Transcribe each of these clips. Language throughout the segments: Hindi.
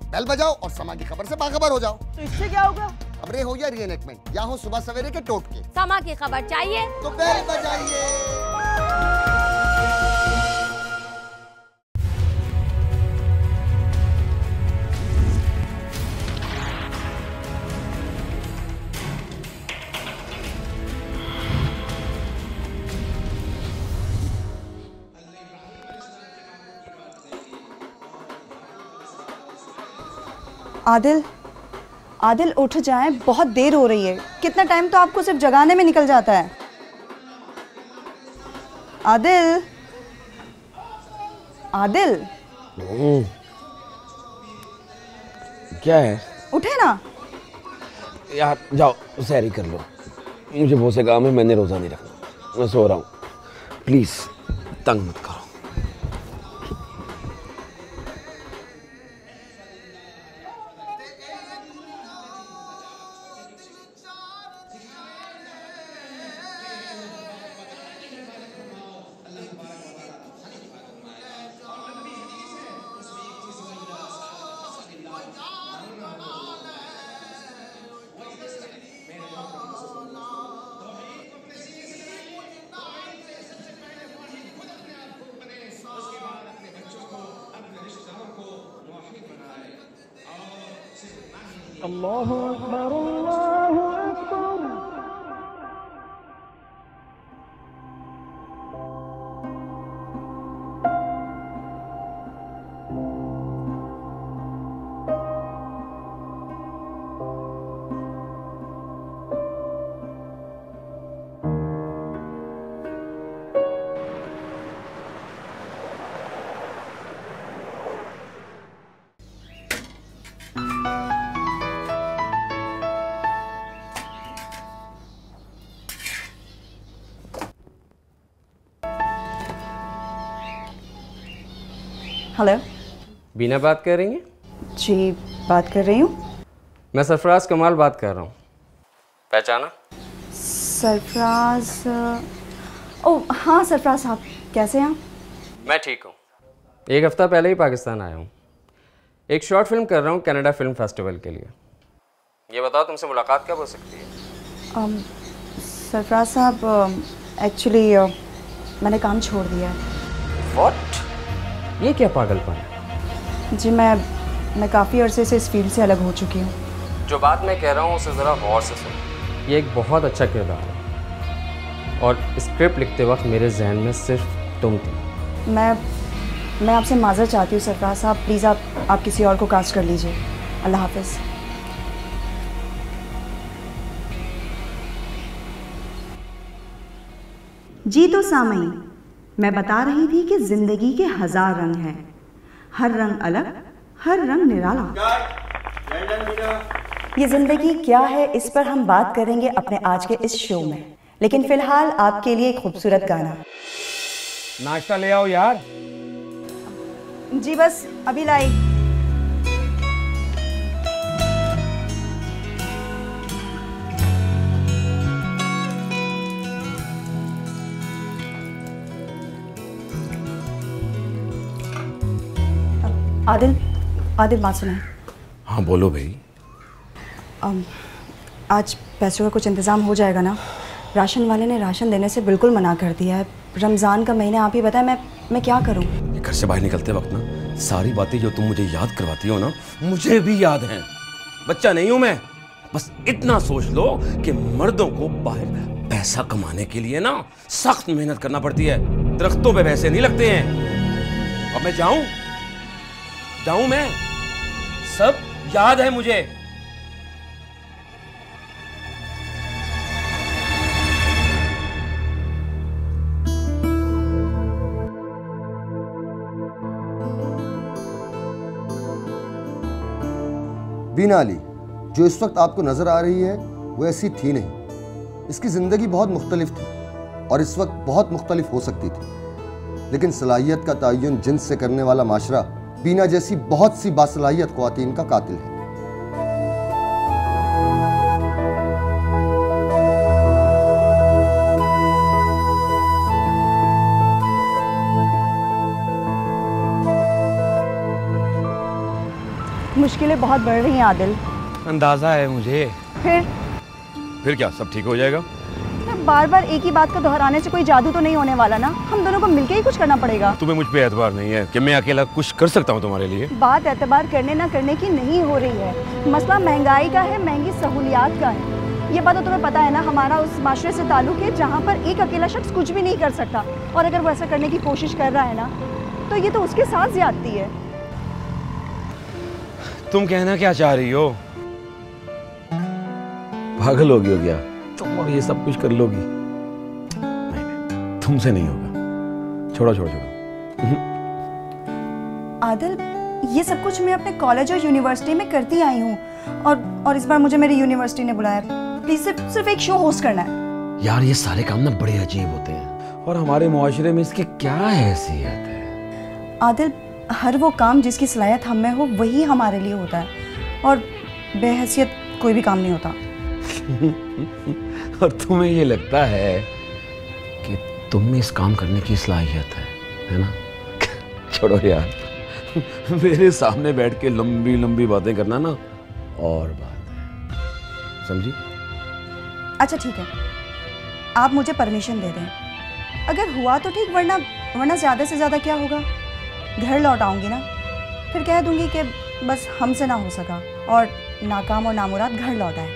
बेल बजाओ और समा की खबर से बाखबर हो जाओ। तो इससे क्या होगा? खबरें हो या रीएनेक्टमेंट या हो सुबह सवेरे के टोटके, समा की खबर चाहिए तो बेल बजाइए। आदिल, आदिल उठ जाएं, बहुत देर हो रही है। कितना टाइम तो आपको सिर्फ जगाने में निकल जाता है। आदिल, आदिल। क्या है? उठे ना यार जाओ सैरी कर लो, मुझे बहुत से काम है, मैंने रोज़ा नहीं रखना, मैं सो रहा हूँ, प्लीज़ तंग मत करो। अल्लाहु अकबर, अल्लाहु अकबर। हेलो। बीना बात कर रही हैं? जी बात कर रही हूँ। मैं सरफराज कमाल बात कर रहा हूँ, पहचाना? सरफराज? ओह हाँ सरफराज साहब, कैसे हैं आप? मैं ठीक हूँ, एक हफ़्ता पहले ही पाकिस्तान आया हूँ। एक शॉर्ट फिल्म कर रहा हूँ कनाडा फिल्म फेस्टिवल के लिए। ये बताओ तुमसे मुलाकात कब हो सकती है? सरफराज साहब एक्चुअली मैंने काम छोड़ दिया है। व्हाट? ये क्या पागलपन है? जी मैं काफ़ी अरसे से इस फील्ड से अलग हो चुकी हूँ। जो बात मैं कह रहा हूँ उसे ज़रा गौर से सुनो। ये एक बहुत अच्छा किरदार है और स्क्रिप्ट लिखते वक्त मेरे जहन में सिर्फ तुम थी। मैं आपसे माज़रत चाहती हूँ सरफराज साहब, प्लीज़ आप किसी और को कास्ट कर लीजिए। अल्लाह हाफ़िज़। जी तो सामईन, मैं बता रही थी कि जिंदगी के 1000 रंग हैं, हर रंग अलग, हर रंग निराला। ये ज़िंदगी क्या है, इस पर हम बात करेंगे अपने आज के इस शो में, लेकिन फ़िलहाल आपके लिए एक खूबसूरत गाना। नाश्ता ले आओ यार। जी बस अभी लाई। आदिल, आदिल बात सुनाए। हाँ बोलो भाई। आज पैसों का कुछ इंतज़ाम हो जाएगा ना? राशन वाले ने राशन देने से बिल्कुल मना कर दिया है। रमज़ान का महीना, आप ही बताएं मैं क्या करूं? ये घर से बाहर निकलते वक्त ना सारी बातें जो तुम मुझे याद करवाती हो ना, मुझे भी याद हैं। बच्चा नहीं हूं मैं। बस इतना सोच लो कि मर्दों को बाहर पैसा कमाने के लिए ना सख्त मेहनत करना पड़ती है, दरख्तों पे पैसे नहीं लगते हैं। अब मैं जाऊं मैं, सब याद है मुझे। बीना अली जो इस वक्त आपको नजर आ रही है वो ऐसी थी नहीं। इसकी जिंदगी बहुत मुख्तलिफ थी और इस वक्त बहुत मुख्तलिफ हो सकती थी, लेकिन सलाहियत का तयन जिन्स से करने वाला माशरा बीना जैसी बहुत सी बासलाहियत ख्वातीन का कातिल है। मुश्किलें बहुत बढ़ रही हैं आदिल। अंदाजा है मुझे। फिर क्या सब ठीक हो जाएगा? बार बार एक ही बात को दोहराने से कोई जादू तो नहीं होने वाला ना। हम दोनों को मिलके ही कुछ करना पड़ेगा। तुम्हें मुझ पे एतबार नहीं है कि मैं अकेला कुछ कर सकता हूँ तुम्हारे लिए? बात एतबार करने ना करने की नहीं हो रही है। मसला महंगाई का है, महंगी सहूलियात का है। ये बात तो तुम्हें पता है ना, हमारा उस माशरे से ताल्लुक है जहाँ पर एक अकेला शख्स कुछ भी नहीं कर सकता, और अगर वो ऐसा करने की कोशिश कर रहा है ना तो ये तो उसके साथ ज्यादती है। तुम कहना क्या चाह रही हो? पागल हो गई हो क्या तुम और ये सब कुछ कर लोगी? नहीं, तुमसे नहीं होगा। छोड़ो छोड़ो छोड़ो। आदिल, ये सब कुछ मैं अपने कॉलेज और यूनिवर्सिटी में करती आई हूँ, और इस बार मुझे मेरी यूनिवर्सिटी ने बुलाया। प्लीज सिर्फ एक शो होस्ट करना है। यार ये सारे काम ना बड़े अजीब होते हैं, और हमारे मुआशरे में इसकी क्या हैसियत है? आदिल, हर वो काम जिसकी सलाहियत हम में हो वही हमारे लिए होता है, और बेहैसियत कोई भी काम नहीं होता। और तुम्हें ये लगता है कि तुम में इस काम करने की सलाहियत है ना? छोड़ो यार, मेरे सामने बैठ के लंबी लंबी बातें करना ना और बात है, समझी? अच्छा ठीक है, आप मुझे परमिशन दे दें। अगर हुआ तो ठीक, वरना ज़्यादा से ज़्यादा क्या होगा, घर लौट आऊँगी ना, फिर कह दूँगी कि बस हमसे ना हो सका, और नाकाम और नामुराद घर लौट आए।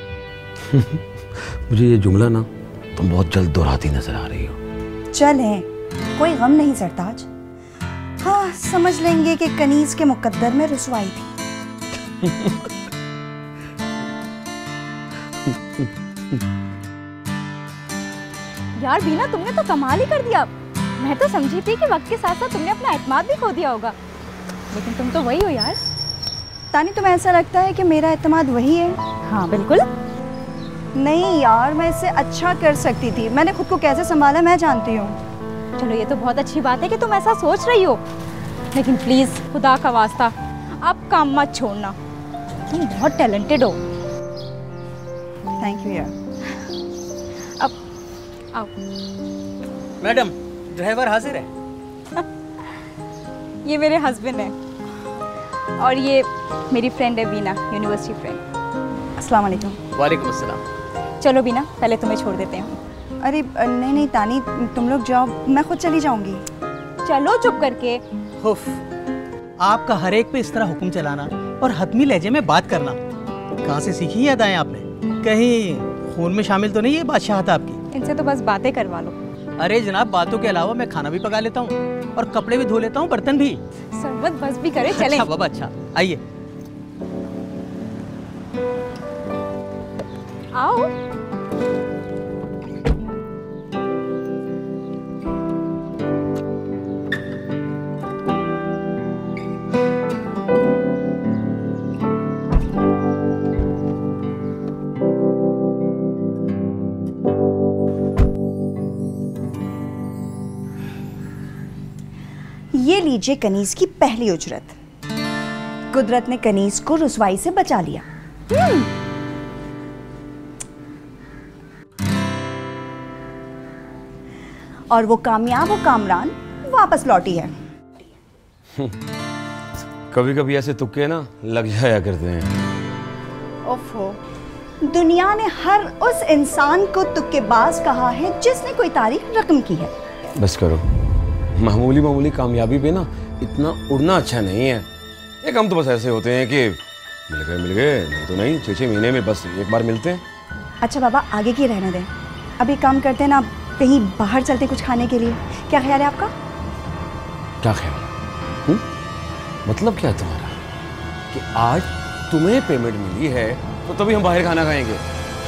मुझे ये जुमला ना तुम बहुत जल्द दोहराती नजर आ रही हो। चलें, कोई गम नहीं सरताज। हाँ, समझ लेंगे कि कनीज के मुकद्दर में रुसवाई थी। यार बीना, तुमने तो कमाल ही कर दिया। मैं तो समझी थी कि वक्त के साथ साथ तुमने अपना एतमाद भी खो दिया होगा, लेकिन तुम तो वही हो यार। तानी, तुम्हें ऐसा लगता है कि मेरा एतमाद वही है? हाँ बिल्कुल। नहीं यार, मैं इससे अच्छा कर सकती थी। मैंने खुद को कैसे संभाला मैं जानती हूँ। चलो ये तो बहुत अच्छी बात है कि तुम ऐसा सोच रही हो, लेकिन प्लीज खुदा का वास्ता आप काम मत छोड़ना। तुम बहुत टैलेंटेड हो। थैंक यू यार। अब आओ। मैडम, ड्राइवर हाजिर है। ये मेरे हस्बैंड है, और ये मेरी फ्रेंड है बीना, यूनिवर्सिटी फ्रेंड। अस्सलाम वालेकुम। वालेकुम अस्सलाम। चलो बीना, पहले तुम्हें छोड़ देते हैं। अरे नहीं तानी, तुम लोग जाओ, मैं खुद चली जाऊंगी। चलो चुप करके। हुफ, आपका हर एक पे इस तरह हुक्म चलाना और हतमी लहजे में बात करना कहाँ से सीखी याद आए आपने? कहीं खून में शामिल तो नहीं है बादशाहत आपकी? इनसे तो बस बातें करवा लो। अरे जनाब, बातों के अलावा मैं खाना भी पका लेता हूँ और कपड़े भी धो लेता हूँ, बर्तन भी। सरबत बस भी करे, चलें। अच्छा बाबा, अच्छा आइए। आओ। ये लीजिए कनीज की पहली उजरत। कुदरत ने कनीज को रुसवाई से बचा लिया। और वो कामयाब और कामरान वापस लौटी है। कभी कभी ऐसे तुक्के ना लग जाया करते हैं। ओफो, दुनिया ने हर उस इंसान को तुक्केबाज कहा है जिसने कोई तारीख रकम की है। बस करो, मामूली मामूली कामयाबी पे ना इतना उड़ना अच्छा नहीं है। एक हम तो बस ऐसे होते हैं कि मिल गए नहीं तो नहीं, 6-6 महीने में बस एक बार मिलते हैं। अच्छा बाबा, आगे की रहने दें। अभी काम करते हैं ना, कहीं बाहर चलते कुछ खाने के लिए। क्या ख्याल है आपका? क्या ख्याल? मतलब क्या है तुम्हारा कि आज तुम्हें पेमेंट मिली है तो तभी हम बाहर खाना खाएंगे,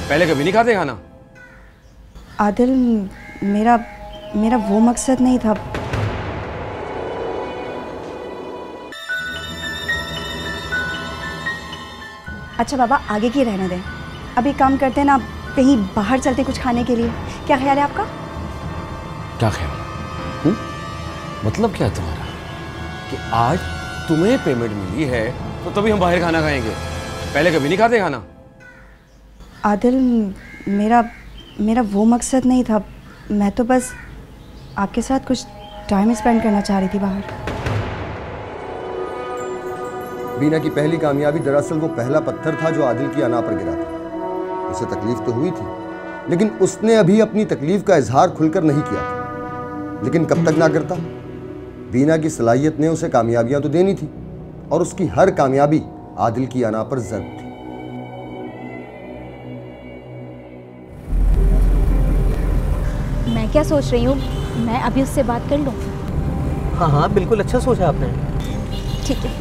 पहले कभी नहीं खाते खाना? आदिल, मेरा वो मकसद नहीं था। अच्छा बाबा, आगे की रहने दें। अभी काम करते हैं ना, कहीं बाहर चलते कुछ खाने के लिए। क्या ख्याल है आपका? क्या ख्याल? मतलब क्या है तुम्हारा कि आज तुम्हें पेमेंट मिली है तो तभी हम बाहर खाना खाएंगे, पहले कभी नहीं खाते खाना? आदिल, मेरा वो मकसद नहीं था। मैं तो बस आपके साथ कुछ टाइम स्पेंड करना चाह रही थी बाहर। बीना की पहली कामयाबी दरअसल वो पहला पत्थर था जो आदिल की अना पर गिरा था। उसे तकलीफ तो हुई थी, लेकिन उसने अभी अपनी तकलीफ का इजहार खुलकर नहीं किया था। लेकिन कब तक ना करता? बीना की सलाहियत ने उसे कामयाबियां तो देनी थी, और उसकी हर कामयाबी आदिल की अना पर ज़र्ब थी। मैं क्या सोच रही हूँ, मैं अभी उससे बात कर लूँ? हाँ हाँ, बिल्कुल अच्छा सोचा आपने। ठीक है।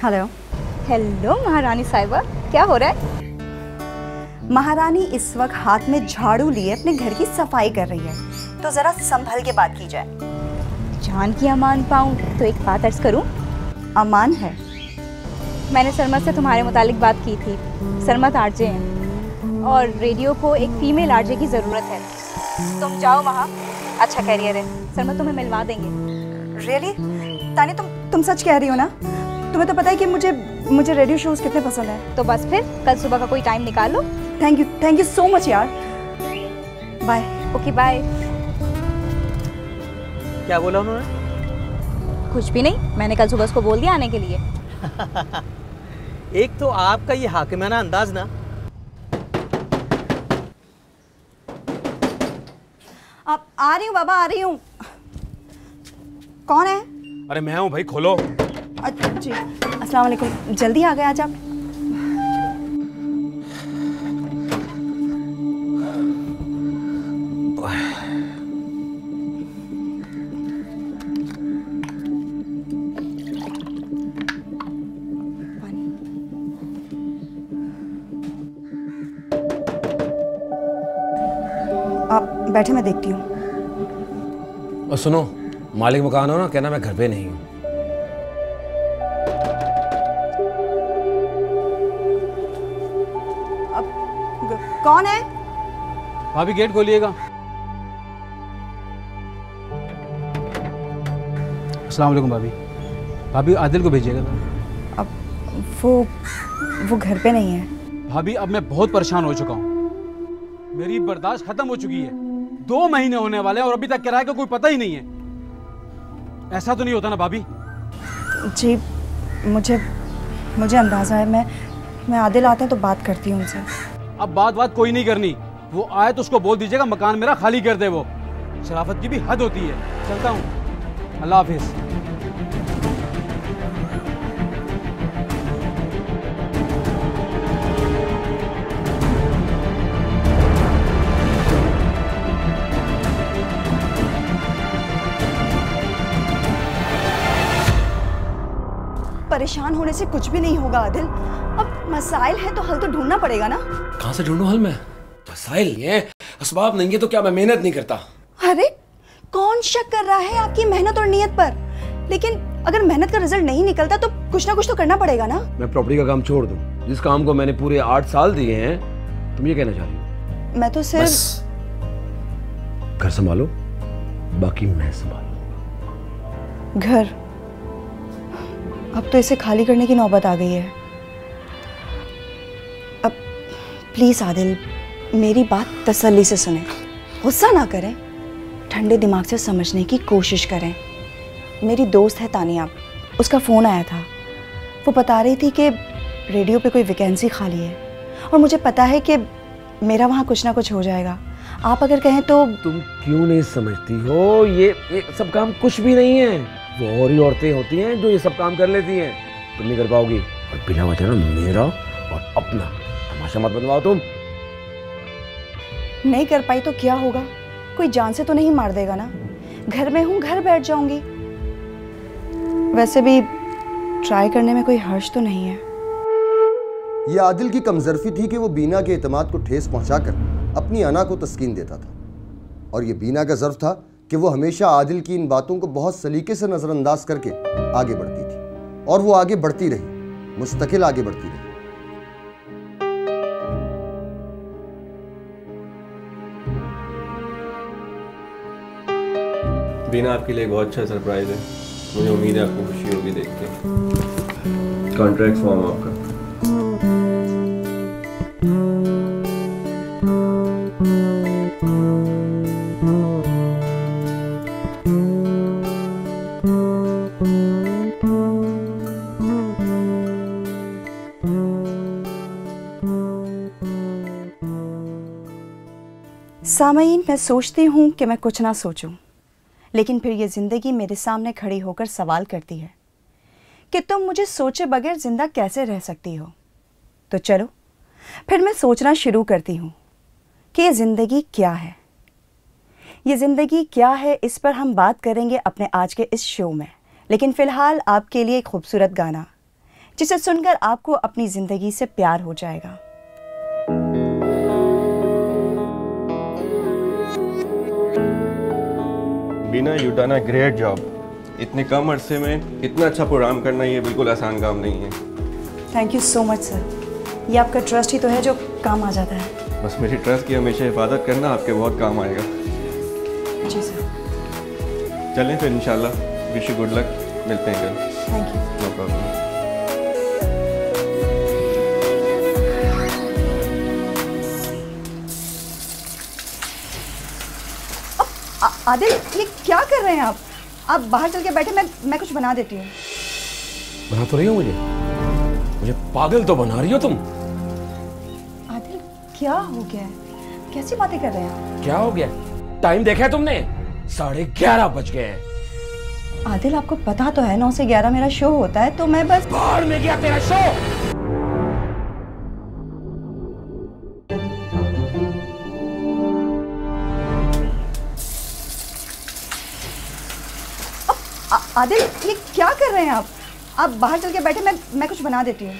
हेलो। हेलो महारानी साहिबा, क्या हो रहा है? महारानी इस वक्त हाथ में झाड़ू लिए अपने घर की सफाई कर रही है, तो जरा संभल के बात की जाए। जान की अमान पाऊँ तो एक बात अर्ज करूँ? अमान है। मैंने सरमत से तुम्हारे मुतालिक बात की थी। सरमत आरजे हैं और रेडियो को एक फीमेल आरजे की ज़रूरत है। तुम जाओ वहाँ, अच्छा कैरियर है, सरमत तुम्हें मिलवा देंगे। रियली? तानी, तुम सच कह रही हो ना? तुम्हें तो पता है कि मुझे रेडियो शोज कितने पसंद हैं। तो बस फिर कल सुबह का कोई टाइम निकालो। थैंक यू सो मच यार। बाय। Okay bye. क्या बोला उन्होंने? कुछ भी नहीं, मैंने कल सुबह उसको बोल दिया आने के लिए। एक तो आपका ये हाकिमाना अंदाज ना। अब आ रही हूँ बाबा, आ रही हूँ। कौन है? अरे मैं हूँ भाई, खोलो। जी अस्सलाम वालेकुम, जल्दी आ गए आज आप। आप बैठे, मैं देखती हूँ। और सुनो, मालिक मकान हो ना, कहना मैं घर पे नहीं हूँ। कौन है? भाभी गेट खोलिएगा। अस्सलाम वालेकुम भाभी। भाभी आदिल को भेजिएगा। अब वो घर पे नहीं है। भाभी अब मैं बहुत परेशान हो चुका हूँ, मेरी बर्दाश्त खत्म हो चुकी है। 2 महीने होने वाले हैं और अभी तक किराए का कोई पता ही नहीं है। ऐसा तो नहीं होता ना भाभी? जी मुझे अंदाजा है। मैं आदिल आते हैं तो बात करती हूँ उनसे। अब बात कोई नहीं करनी, वो आए तो उसको बोल दीजिएगा मकान मेरा खाली कर दे। वो शराफत की भी हद होती है। चलता हूँ, अल्लाह हाफिज। परेशान होने से कुछ भी नहीं होगा आदिल। अब मसाइल है तो हल तो ढूंढना पड़ेगा ना। कहाँ से ढूंढूं हल? मैं मसाइल नहीं है, असबाब नहीं है, तो क्या मैं मेहनत नहीं करता? अरे कौन शक कर रहा है आपकी मेहनत और नियत पर? लेकिन अगर मेहनत का रिजल्ट नहीं निकलता तो कुछ ना कुछ तो करना पड़ेगा ना। मैं प्रॉपर्टी का काम छोड़ दूं, जिस काम को मैंने पूरे 8 साल दिए हैं? तुम ये कहना चाह रही हो? मैं तो सिर्फ बस घर संभालो, बाकी मैं संभालूंगा। घर? अब तो इसे खाली करने की नौबत आ गई है। अब प्लीज आदिल, मेरी बात तसल्ली से सुने, गुस्सा ना करें, ठंडे दिमाग से समझने की कोशिश करें। मेरी दोस्त है तानिया, उसका फ़ोन आया था। वो बता रही थी कि रेडियो पे कोई वैकेंसी खाली है और मुझे पता है कि मेरा वहाँ कुछ ना कुछ हो जाएगा। आप अगर कहें तो। तुम क्यों नहीं समझती हो? ये सब काम कुछ भी नहीं है। वो और ही औरतें होती हैं जो ये सब काम कर लेती हैं। तुम नहीं कर पाओगी। और बिना वजह ना मेरा और अपना तमाशा मत बनवाओ तुम। नहीं कर पाई तो क्या होगा? कोई जान से तो नहीं मार देगा ना। घर में हूँ, घर बैठ जाऊंगी। वैसे भी ट्राई करने में कोई हर्ज तो नहीं है। यह आदिल की कमजरफी थी कि वो बीना के एतमाद को ठेस पहुंचाकर अपनी अना को तस्कीन देता था, और ये बीना का ज़र्फ था कि वो हमेशा आदिल की इन बातों को बहुत सलीके से नज़रअंदाज करके आगे बढ़ती थी, और वो आगे बढ़ती रही, मुस्तकिल आगे बढ़ती रही। बीना, आपके लिए बहुत अच्छा सरप्राइज है। मुझे उम्मीद है आपको खुशी होगी देख के। कॉन्ट्रैक्ट फॉर्म आपका। सामईन, मैं सोचती हूँ कि मैं कुछ ना सोचूं, लेकिन फिर ये ज़िंदगी मेरे सामने खड़ी होकर सवाल करती है कि तुम मुझे सोचे बगैर ज़िंदा कैसे रह सकती हो। तो चलो फिर मैं सोचना शुरू करती हूँ कि ये ज़िंदगी क्या है। ये ज़िंदगी क्या है, इस पर हम बात करेंगे अपने आज के इस शो में। लेकिन फ़िलहाल आपके लिए एक खूबसूरत गाना, जिसे सुनकर आपको अपनी ज़िंदगी से प्यार हो जाएगा। Bina, you done a great job. इतने कम अरसे में इतना अच्छा प्रोग्राम करना ये बिल्कुल आसान काम नहीं है। Thank you so much sir. ये आपका ट्रस्ट ही तो है जो काम आ जाता है। बस मेरी ट्रस्ट की हमेशा हिफाजत करना, आपके बहुत काम आएगा। जी सर। चलें फिर इंशाल्लाह। Wish you good luck. मिलते हैं कल। Thank you. No problem. Adil, ये क्या कर रहे हैं आप? आप बाहर चल के बैठे, मैं कुछ बना देती हूँ। बना तो रही हो मुझे पागल तो बना रही हो तुम। आदिल, क्या हो गया है? कैसी बातें कर रहे हैं आप? क्या हो गया? टाइम देखा है तुमने? 11:30 बज गए हैं। आदिल, आपको पता तो है 9 से 11 मेरा शो होता है, तो मैं बस बाहर में गया तेरा शो। आदिल, ये क्या कर रहे हैं आप? आप बाहर चल के बैठे, मैं कुछ बना देती हूँ।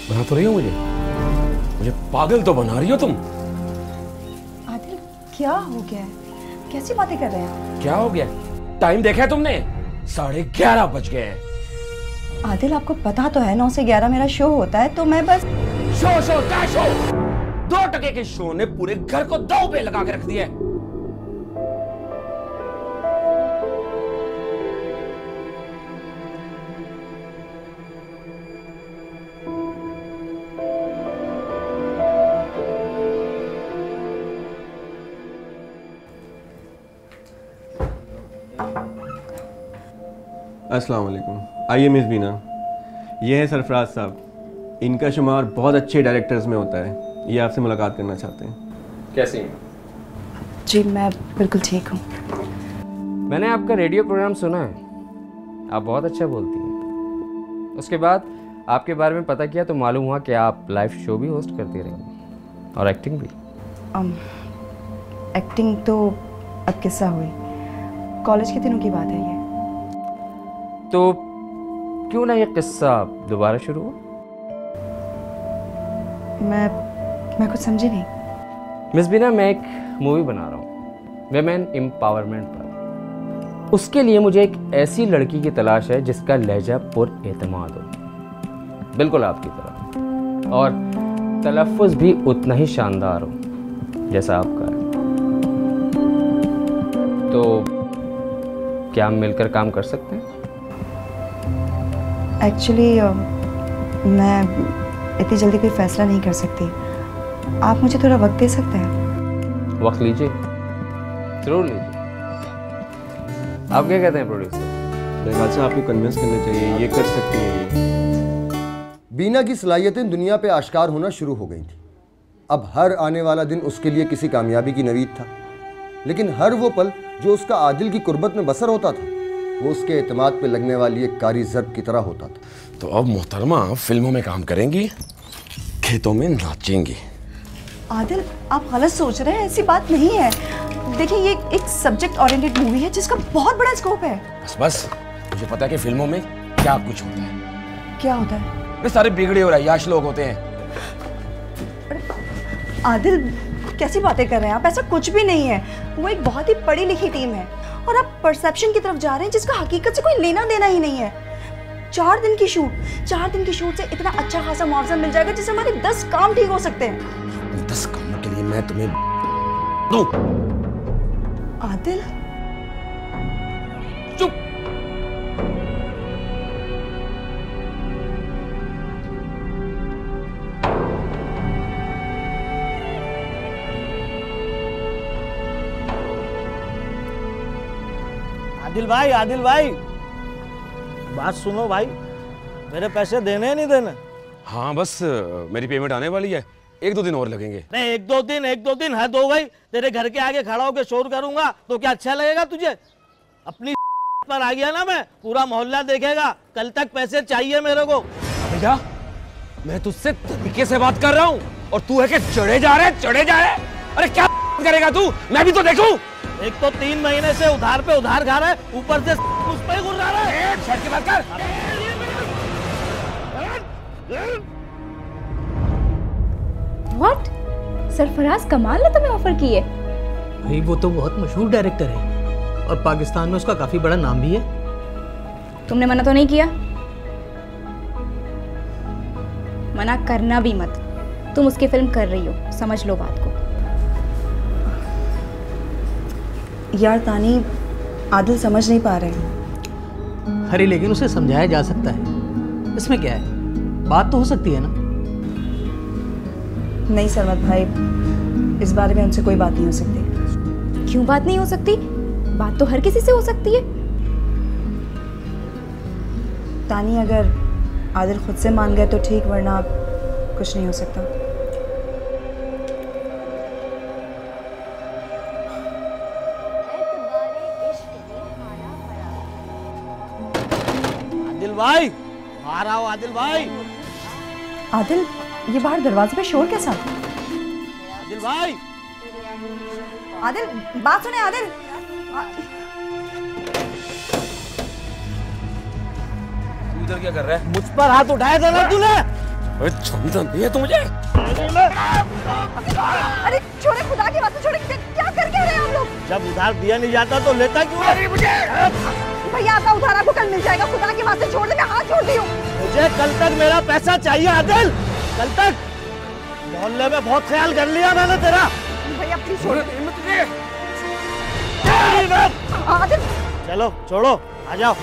बना तो रही हो मुझे पागल तो बना रही हो तुम। आदिल, क्या हो गया है? कैसी बातें कर रहे हैं आप? क्या हो गया? टाइम देखा है तुमने? 11:30 बज गए हैं। आदिल, आपको पता तो है 9 से 11 मेरा शो होता है, तो मैं बस शो क्या शो? 2 टके के शो ने पूरे घर को दांव पे लगा के रख दिया है। अस्सलाम वालेकुम। आइए मिस बीना, ये है सरफराज साहब। इनका शुमार बहुत अच्छे डायरेक्टर्स में होता है। ये आपसे मुलाकात करना चाहते हैं। कैसी हैं? जी मैं बिल्कुल ठीक हूँ। मैंने आपका रेडियो प्रोग्राम सुना है, आप बहुत अच्छा बोलती हैं। उसके बाद आपके बारे में पता किया तो मालूम हुआ कि आप लाइव शो भी होस्ट करती रही और एक्टिंग भी। एक्टिंग तो अब किस्सा हुई, कॉलेज के दिनों की बात है ये। तो क्यों ना ये किस्सा दोबारा शुरू हो? मैं कुछ समझी नहीं। मिस बीना, मैं एक मूवी बना रहा हूँ विमेन एम्पावरमेंट पर। उसके लिए मुझे एक ऐसी लड़की की तलाश है जिसका लहजा पुरएतमाद हो, बिल्कुल आपकी तरह, और तलफ़्फ़ुज़ भी उतना ही शानदार हो जैसा आपका है। तो क्या हम मिलकर काम कर सकते हैं? एक्चुअली मैं इतनी जल्दी कोई फैसला नहीं कर सकती। आप मुझे थोड़ा वक्त दे सकते हैं? वक्त लीजिए, जरूर लीजिए। आप क्या कहते हैं प्रोड्यूसर? मेरे ख्याल से आपको कन्विंस करना चाहिए, ये कर सकती हैं ये। बीना की सलाहियतें दुनिया पे आश्कार होना शुरू हो गई थी। अब हर आने वाला दिन उसके लिए किसी कामयाबी की नवीद था, लेकिन हर वो पल जो उसका आदिल की कुर्बत में बसर होता था वो उसके एतमाद पे लगने वाली एक कारी ज़र्ब की तरह होता था। तो अब मोहतरमा फिल्मों में काम करेंगी, खेतों में नाचेंगी। आदिल, आप गलत सोच रहे हैं, ऐसी बात नहीं है। देखिए, ये एक सब्जेक्ट ओरिएंटेड मूवी है जिसका बहुत बड़ा स्कोप है। बस मुझे पता है कि फिल्मों में क्या कुछ होता है। क्या होता है? वे सारे बिगड़े और अय्याश लोग होते हैं। आदिल, कैसी बातें कर रहे हैं आप? ऐसा कुछ भी नहीं है। वो एक बहुत ही पढ़ी लिखी टीम है और आप परसेप्शन की तरफ जा रहे हैं जिसका हकीकत से कोई लेना देना ही नहीं है। 4 दिन की शूट से इतना अच्छा खासा मुआवजा मिल जाएगा जिससे हमारे 10 काम ठीक हो सकते हैं। 10 कामों के लिए मैं तुम्हें दूं। आदिल, चुप। आदिल भाई बात सुनो भाई, मेरे पैसे देने नहीं देने? हाँ बस मेरी पेमेंट आने वाली है, 1-2 दिन और लगेंगे। नहीं, एक दो दिन हद हो गई। तेरे घर के आगे खड़ा होकर शोर करूंगा तो क्या अच्छा लगेगा तुझे? अपनी पर आ गया ना मैं, पूरा मोहल्ला देखेगा। कल तक पैसे चाहिए मेरे को। भैया मैं तुझसे तरीके से बात कर रहा हूँ और तू है कि चढ़े जा रहे। अरे क्या करेगा तू, मैं भी तो देखूं। एक तो 3 महीने से उधार पे उधार खा रहा है, ऊपर से उस पे घुर रहा है। छट के बात कर। व्हाट? सरफराज कमाल ने तुम्हें ऑफर की है? भाई वो तो बहुत मशहूर डायरेक्टर है और पाकिस्तान में उसका काफी बड़ा नाम भी है। तुमने मना तो नहीं किया? मना करना भी मत, तुम उसकी फिल्म कर रही हो, समझ लो बात को। यार तानी, आदिल समझ नहीं पा रहे। अरे लेकिन उसे समझाया जा सकता है, इसमें क्या है, बात तो हो सकती है ना। नहीं सरमत भाई, इस बारे में उनसे कोई बात नहीं हो सकती। क्यों बात नहीं हो सकती? बात तो हर किसी से हो सकती है। तानी, अगर आदिल खुद से मान गए तो ठीक, वरना कुछ नहीं हो सकता। आदिल भाई, बाहर आओ। आदिल भाई, आदिल, ये बाहर दरवाजे पे शोर कैसा? आदिल भाई, आदिल बात सुने। आदिल, तू इधर क्या कर रहा है? मुझ पर हाथ उठाया था ना तूने? अरे क्षमता नहीं है तू मुझे? अरे छोड़े, खुदा की बात छोड़े, क्या कर रहे हैं हम लोग? जब उधार दिया नहीं जाता तो लेता क्यों है? भैया आपका उधार आपको कल मिल जाएगा, खुदा की बात से छोड़ दे, मैं हाथ छोड़ दी हूँ। मुझे कल तक मेरा पैसा चाहिए आदिल, कल तक। मोहल्ले में बहुत ख्याल कर लिया मैंने तेरा। भैया प्लीज छोड़। आदिल, चलो छोड़ो, आ जाओ।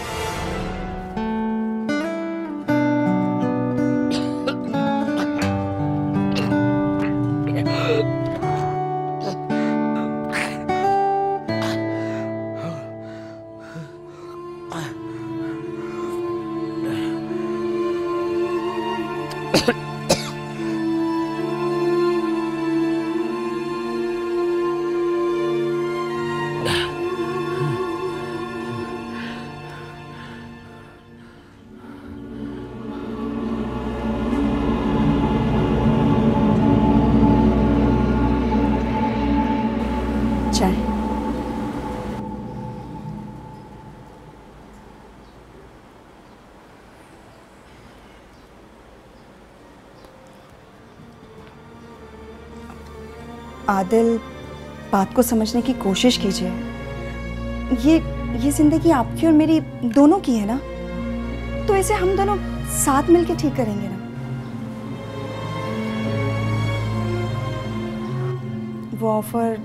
आदिल, बात को समझने की कोशिश कीजिए। ये जिंदगी आपकी और मेरी दोनों की है ना, तो इसे हम दोनों साथ मिलके ठीक करेंगे ना। वो ऑफर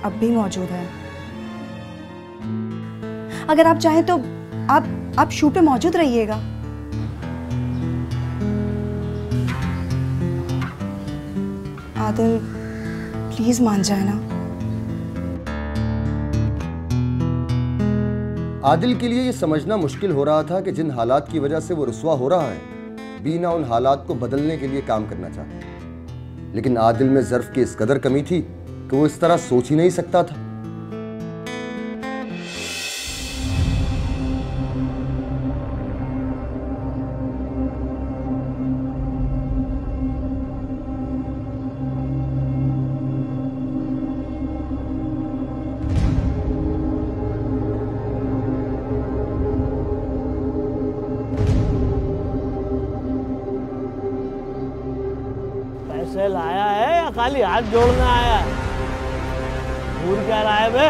अब भी मौजूद है। अगर आप चाहें तो आप शूट पे मौजूद रहिएगा। आदिल प्लीज मान जाए ना। आदिल के लिए ये समझना मुश्किल हो रहा था कि जिन हालात की वजह से वो रुस्वा हो रहा है, बीना उन हालात को बदलने के लिए काम करना चाहता है। लेकिन आदिल में ज़र्फ की इस कदर कमी थी कि वो इस तरह सोच ही नहीं सकता था। पैसे लाया है या खाली हाथ जोड़ने आया है? भूल क्या रहा है बे?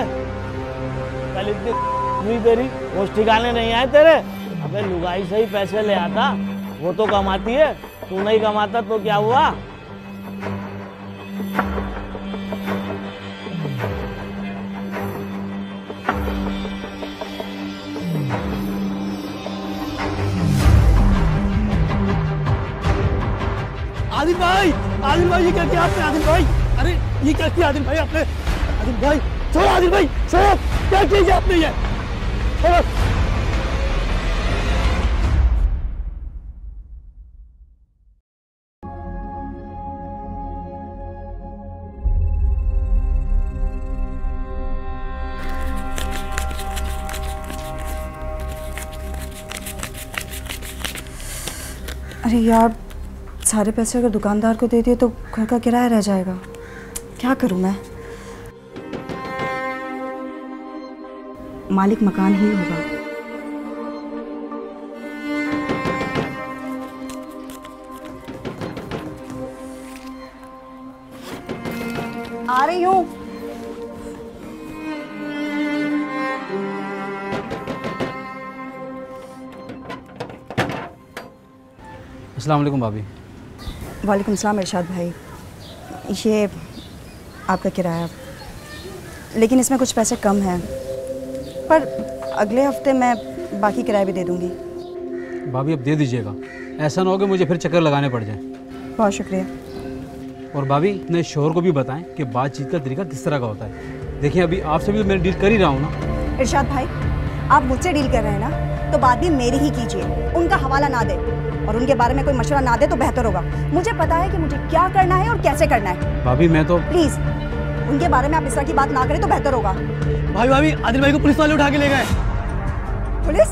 कल इतनी हुई तेरी, होश ठिकाने नहीं आए तेरे? अबे लुगाई से ही पैसे ले आता, वो तो कमाती है, तू नहीं कमाता तो क्या हुआ? भाई, आदिल भाई, ये क्या किया आपने आदिल भाई? अरे ये क्या किया आदिल भाई आपने? आदिल भाई छोड़ो, आदिल भाई छोड़ो, क्या किया आपने ये? छोड़ो। अरे यार, सारे पैसे अगर दुकानदार को दे दिए तो घर का किराया रह जाएगा। क्या करूं मैं? मालिक मकान ही होगा। आ रही हूं। अस्सलाम वालेकुम भाभी। वालेकुम सलाम इरशाद भाई, ये आपका किराया, लेकिन इसमें कुछ पैसे कम हैं, पर अगले हफ्ते मैं बाकी किराया भी दे दूंगी। भाभी अब दे दीजिएगा, ऐसा ना हो कि मुझे फिर चक्कर लगाने पड़ जाए। बहुत शुक्रिया। और भाभी अपने शोहर को भी बताएं कि बातचीत का तरीका किस तरह का होता है। देखिए अभी आपसे भी तो मैं डील कर ही रहा हूँ ना। इरशाद भाई, आप मुझसे डील कर रहे हैं ना, तो बात भी मेरी ही कीजिए। उनका हवाला ना दे और उनके बारे में कोई मशवरा ना दे तो बेहतर होगा। मुझे पता है कि मुझे क्या करना है और कैसे करना है। भाभी मैं तो प्लीज उनके बारे में आप इस तरह की बात ना करें तो बेहतर होगा। भाई भाभी, आदिल भाई को पुलिस वाले उठा के ले गए। पुलिस?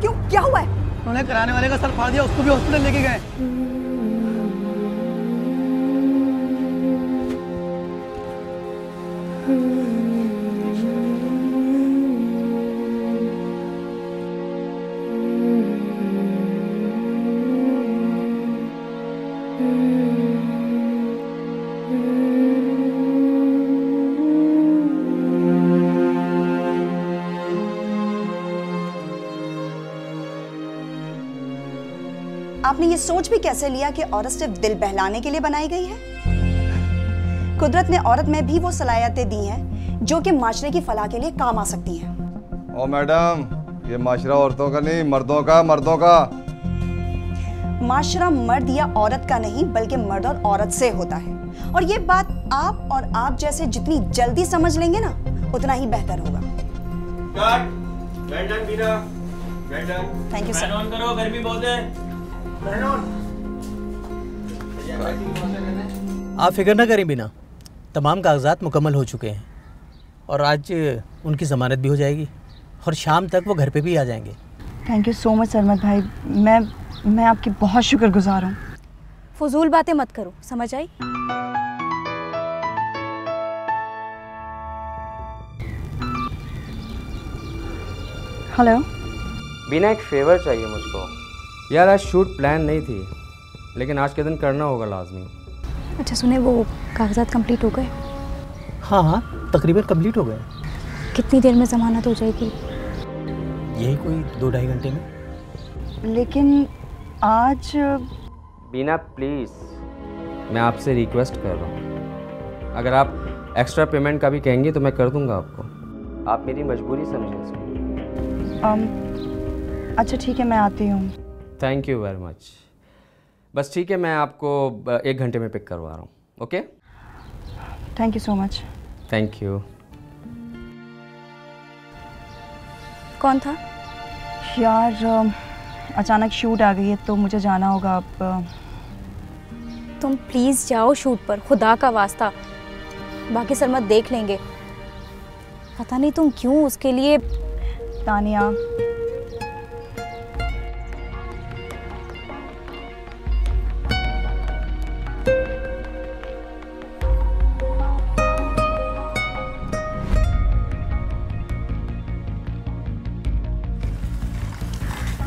क्यों, क्या हुआ है? उन्होंने कराने वाले का सर फाड़ दिया, उसको भी हॉस्पिटल लेके गए। आपने ये सोच भी कैसे लिया कि औरत सिर्फ दिल बहलाने के लिए बनाई गई है? कुदरत ने औरत में भी वो सलाहियतें दी हैं जो कि माशरे की फलाह के लिए काम आ सकती हैं। ओ मैडम, ये माशरा औरतों का नहीं, मर्दों का, मर्दों का। माशरा मर्द या औरत का नहीं, बल्कि मर्द और औरत से होता है। और ये बात आप और आप जैसे जितनी जल्दी समझ लेंगे ना, उतना ही बेहतर होगा। Thank you sir. ऑन करो, गर्मी बहुत है। आप फिक्र ना करें बिना, तमाम कागजात मुकम्मल हो चुके हैं और आज उनकी ज़मानत भी हो जाएगी और शाम तक वो घर पे भी आ जाएंगे। थैंक यू सो मच सरमत भाई, मैं आपकी बहुत शुक्रगुजार हूँ। फजूल बातें मत करो, समझ आई? हेलो बिना, एक फेवर चाहिए मुझको यार। आज शूट प्लान नहीं थी, लेकिन आज के दिन करना होगा लाजमी। अच्छा सुने, वो कागजात कंप्लीट हो गए? हाँ हाँ, तकरीबन कंप्लीट हो गए। कितनी देर में ज़मानत हो जाएगी? यही कोई 2-2.5 घंटे में। लेकिन आज बीना प्लीज़, मैं आपसे रिक्वेस्ट कर रहा हूँ, अगर आप एक्स्ट्रा पेमेंट का भी कहेंगे तो मैं कर दूंगा आपको। आप मेरी मजबूरी समझें इसको। अच्छा ठीक है, मैं आती हूँ। Thank you very much. बस ठीक है, मैं आपको 1 घंटे में पिक करवा रहा हूँ। Okay, thank you so much. Thank you. कौन था? यार अचानक शूट आ गई है तो मुझे जाना होगा अब। तुम प्लीज़ जाओ शूट पर, खुदा का वास्ता। बाकी सरमत देख लेंगे। पता नहीं तुम क्यों उसके लिए। तानिया,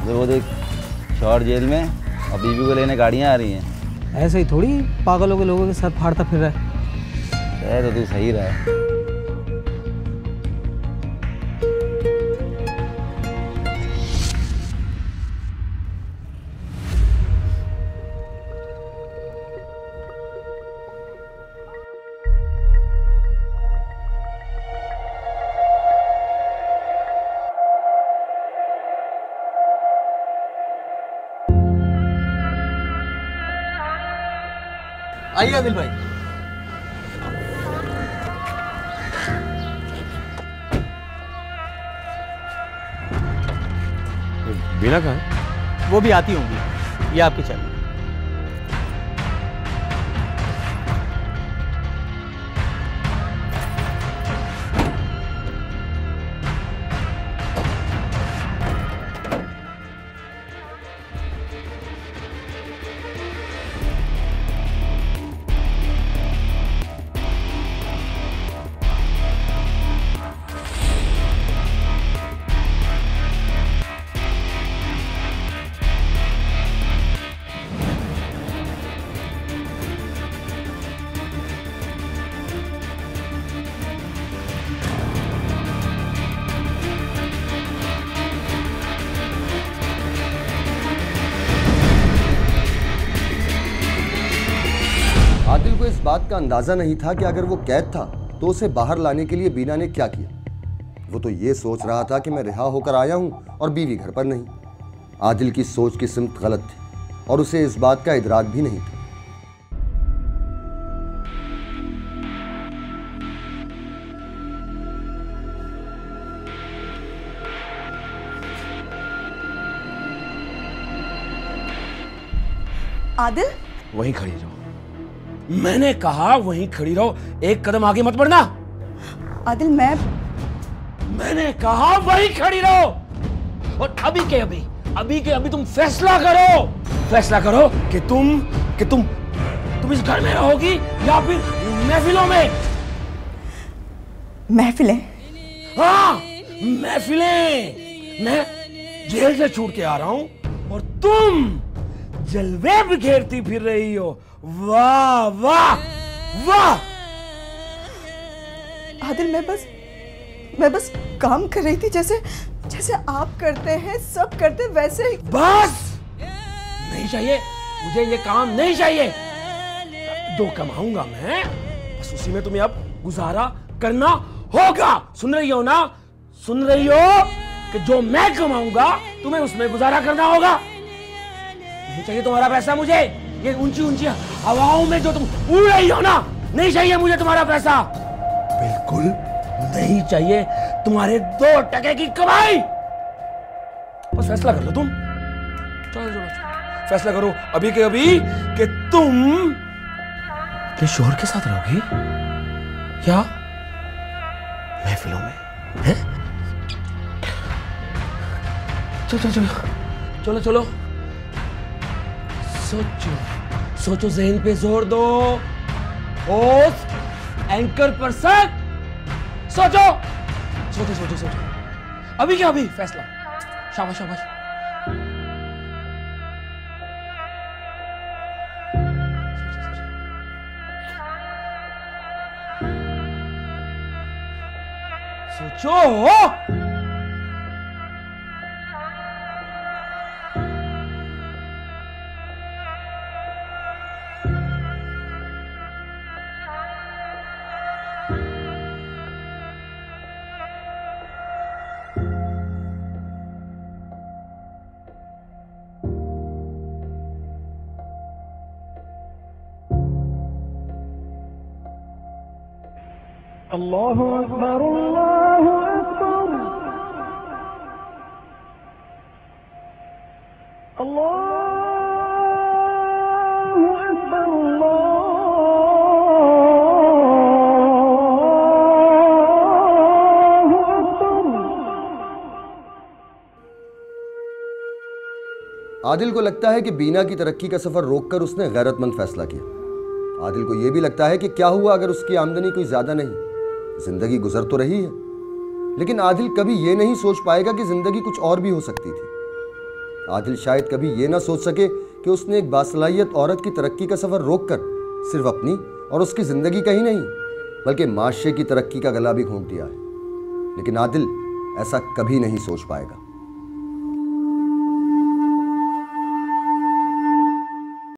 वो देख, शॉर्ट जेल में और बीबी को लेने गाड़ियाँ आ रही हैं। ऐसे ही थोड़ी पागलों के लोगों के सर फाड़ता फिर रहा है। तो तू सही रहा है। आइए आदिल भाई। बीना कहाँ है? वो भी आती होंगी, ये आपकी चाबी। आदिल को इस बात का अंदाजा नहीं था कि अगर वो कैद था तो उसे बाहर लाने के लिए बीना ने क्या किया। वो तो ये सोच रहा था कि मैं रिहा होकर आया हूं और बीवी घर पर नहीं। आदिल की सोच की सिमत गलत थी और उसे इस बात का इदराक भी नहीं था। आदिल, वहीं खड़ी रहो। मैंने कहा वहीं खड़ी रहो, एक कदम आगे मत बढ़ना। आदिल मैंने कहा वहीं खड़ी रहो और अभी के अभी तुम फैसला करो कि तुम इस घर में रहोगी या फिर महफिलों में। महफिलें? हाँ, महफिलें। मैं जेल से छूट के आ रहा हूं और तुम जलवे बिखेरती फिर रही हो। वाह वाह वाह। आदिल, मैं बस काम कर रही थी, जैसे आप करते हैं, सब करते वैसे ही। बस नहीं चाहिए मुझे, ये काम नहीं चाहिए। जो कमाऊंगा मैं, बस उसी में तुम्हें अब गुजारा करना होगा। सुन रही हो ना? सुन रही हो कि जो मैं कमाऊंगा तुम्हें उसमें गुजारा करना होगा। नहीं चाहिए तुम्हारा पैसा मुझे। ये ऊंची ऊंची हवाओं में जो तुम उड़ रही हो ना, नहीं चाहिए मुझे तुम्हारा पैसा। बिल्कुल नहीं चाहिए तुम्हारे 2 टके की कमाई। बस फैसला कर लो तुम। चलो फैसला करो अभी के अभी कि तुम अपने शोहर के साथ रहोगी या महफिलों में? हैं? चलो सोचो, ज़हन पे जोर दो। होश एंकर पर सर। सोचो। अभी क्या अभी फैसला। शाबाश। सोचो। अल्लाहु अकबर, अल्लाहु अकबर, अल्लाहु अकबर, अल्लाहु अकबर। आदिल को लगता है कि बीना की तरक्की का सफर रोककर उसने गैरतमंद फैसला किया। आदिल को यह भी लगता है कि क्या हुआ अगर उसकी आमदनी कोई ज्यादा नहीं, जिंदगी गुजर तो रही है। लेकिन आदिल कभी यह नहीं सोच पाएगा कि जिंदगी कुछ और भी हो सकती थी। आदिल शायद कभी यह ना सोच सके कि उसने एक बासलाहियत औरत की तरक्की का सफर रोककर सिर्फ अपनी और उसकी जिंदगी का ही नहीं बल्कि माशरे की तरक्की का गला भी घोंट दिया है। लेकिन आदिल ऐसा कभी नहीं सोच पाएगा।